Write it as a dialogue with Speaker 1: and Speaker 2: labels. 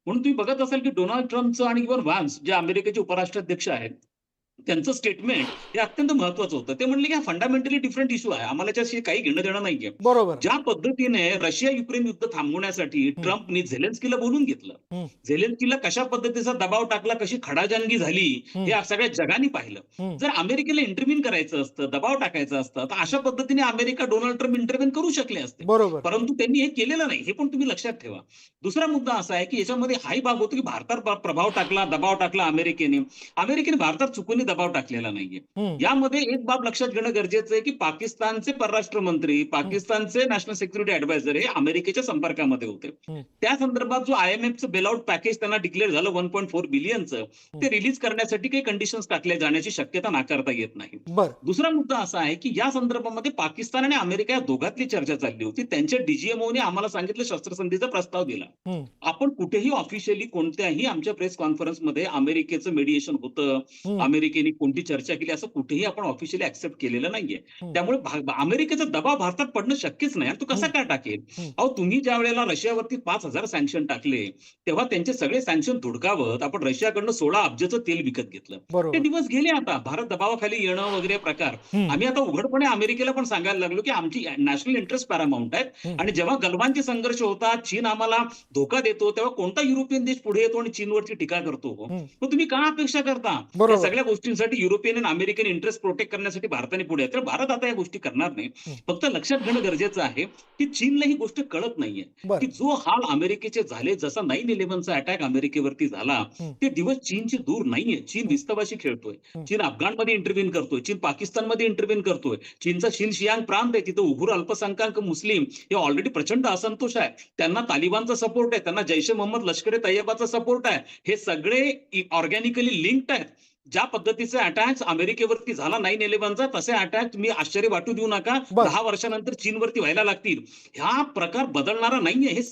Speaker 1: म्हणून तुम्ही बघत असाल की डोनाल्ड ट्रम्पचं आणि इव्हन व्हान्स जे अमेरिकेचे उपराष्ट्राध्यक्ष आहेत, त्यांचं स्टेटमेंट हे अत्यंत महत्वाचं होतं. ते म्हणले की हा फंडामेंटली डिफरंट इश्यू आहे. आम्हाला त्याच्याशी काही घेणं-देणं नाहीये.
Speaker 2: बरोबर.
Speaker 1: ज्या पद्धतीने रशिया-युक्रेन युद्ध थांबवण्यासाठी
Speaker 2: हं,
Speaker 1: ट्रम्पनी झेलेन्स्कीला बोलून घेतलं.
Speaker 2: हं,
Speaker 1: झेलेन्स्कीला कशा पद्धतीचा दबाव टाकला, कशी खडाजंगी झाली,
Speaker 2: हं,
Speaker 1: हे सगळ्या जगाने पाहिलं.
Speaker 2: हं.
Speaker 1: जर अमेरिकेला इंटरव्ह्यून करायचं असतं, दबाव टाकायचा असतं, तर अशा पद्धतीने अमेरिका डोनाल्ड ट्रम्प इंटरव्ह्यून करू शकले असते.
Speaker 2: बरोबर.
Speaker 1: परंतु त्यांनी हे केलेलं नाही. हे पण तुम्ही लक्षात ठेवा. दुसरा मुद्दा असा आहे, की याच्यामध्ये हाही भाग होतो, की भारतावर प्रभाव टाकला, दबाव टाकला अमेरिकेने. अमेरिकेने भारतात चुकूनही दबाव टाकलेला नाहीये.
Speaker 2: हं,
Speaker 1: यामध्ये एक बाब लक्षात घेणं गरजेचं आहे, की पाकिस्तानचे परराष्ट्र मंत्री,
Speaker 2: हं,
Speaker 1: पाकिस्तानचे नॅशनल सिक्युरिटी ॲडवायझर हे अमेरिकेच्या संपर्कामध्ये होते.
Speaker 2: हं,
Speaker 1: त्या संदर्भात जो आयएमएफचं बेलआउट पॅकेज त्यांना डिक्लेअर झालं 1.4 बिलियनचं,
Speaker 2: हं.
Speaker 1: ते रिलीज करण्यासाठी काही कंडिशन्स टाकल्या जाण्याची शक्यता नाकारता येत नाही.
Speaker 2: बरं.
Speaker 1: दुसरा मुद्दा असा आहे, की या संदर्भामध्ये पाकिस्तान आणि अमेरिका या दोघातली चर्चा चालली होती. त्यांच्या डीजीएमओने आम्हाला सांगितलं शस्त्रसंधीचा प्रस्ताव दिला.
Speaker 2: हं,
Speaker 1: आपण कुठेही ऑफिशियली कोणत्याही आमच्या प्रेस कॉन्फरन्समध्ये अमेरिकेचं मेडिएशन होतं,
Speaker 2: हं,
Speaker 1: अमेरिकेने कोणती चर्चा केली असं कुठेही आपण ऑफिशियली एक्सेप्ट केलेलं नाहीये.
Speaker 2: हं,
Speaker 1: त्यामुळे अमेरिकेचा दबाव भारतात पडणं शक्यच नाही आणि तो कसा
Speaker 2: हं,
Speaker 1: काय टाकेल?
Speaker 2: हं.
Speaker 1: अहो, तुम्ही ज्यावेळेला रशियावरती 5,000 सँक्शन टाकले, तेव्हा त्यांचे सगळे सँक्शन धुडकावत आपण रशियाकडनं 16 अब्जचं तेल विकत घेतलं. ते
Speaker 2: बरोबर.
Speaker 1: दिवस गेले आता. भारत दबावाखाली येणं वगैरे प्रकार.
Speaker 2: हं,
Speaker 1: आम्ही आता उघडपणे अमेरिकेला पण सांगायला लागलो, की आमची नॅशनल इंटरेस्ट पॅरामाउंट आहे
Speaker 2: हं,
Speaker 1: आणि जेव्हा गलवानचे संघर्ष होतात, चीन आम्हाला धोका देतो, तेव्हा कोणता युरोपियन देश पुढे येतो आणि चीनवरची टीका करतो हो?
Speaker 2: हं.
Speaker 1: मग तुम्ही का अपेक्षा करता? या
Speaker 2: बरोबर.
Speaker 1: सगळ्या गोष्टींसाठी युरोपियन आणि अमेरिकन इंटरेस्ट प्रोटेक्ट करण्यासाठी भारताने पुढे आहे. तर भारत आता या गोष्टी करणार नाही.
Speaker 2: हं.
Speaker 1: फक्त लक्षात घेणं गरजेचं आहे, की चीनला ही गोष्ट कळत नाहीये, की
Speaker 2: बरं.
Speaker 1: जो हाल अमेरिकेचे झाले, जसा 9/11चा अटॅक अमेरिकेवरती झाला,
Speaker 2: हं,
Speaker 1: ते दिवस चीनचे दूर नाहीये. चीन
Speaker 2: हं,
Speaker 1: विस्तवाशी खेळतोय.
Speaker 2: हं,
Speaker 1: चीन अफगाणमध्ये इंटरव्ह्यून करतोय. चीन पाकिस्तानमध्ये इंटरव्ह्यून करतोय. चीनचा शिनशियांग प्रांत आहे. तिथं उघूर अल्पसंख्याक मुस्लिम हे ऑलरेडी प्रचंड असंतोष आहे. त्यांना तालिबानचा सपोर्ट आहे. त्यांना जैश ए मोहम्मद, लष्कर-ए-तैयबाचा सपोर्ट आहे. हे सगळे ऑर्गॅनिकली लिंक्ड आहेत. ज्या पद्धतीचे अटॅक्स अमेरिकेवरती झाला 9/11चा तसे अटॅक तुम्ही आश्चर्य वाटू देऊ नका.
Speaker 2: बरं.
Speaker 1: 10 वर्षानंतर चीनवरती व्हायला लागतील. हा प्रकार बदलणारा नाहीये. हे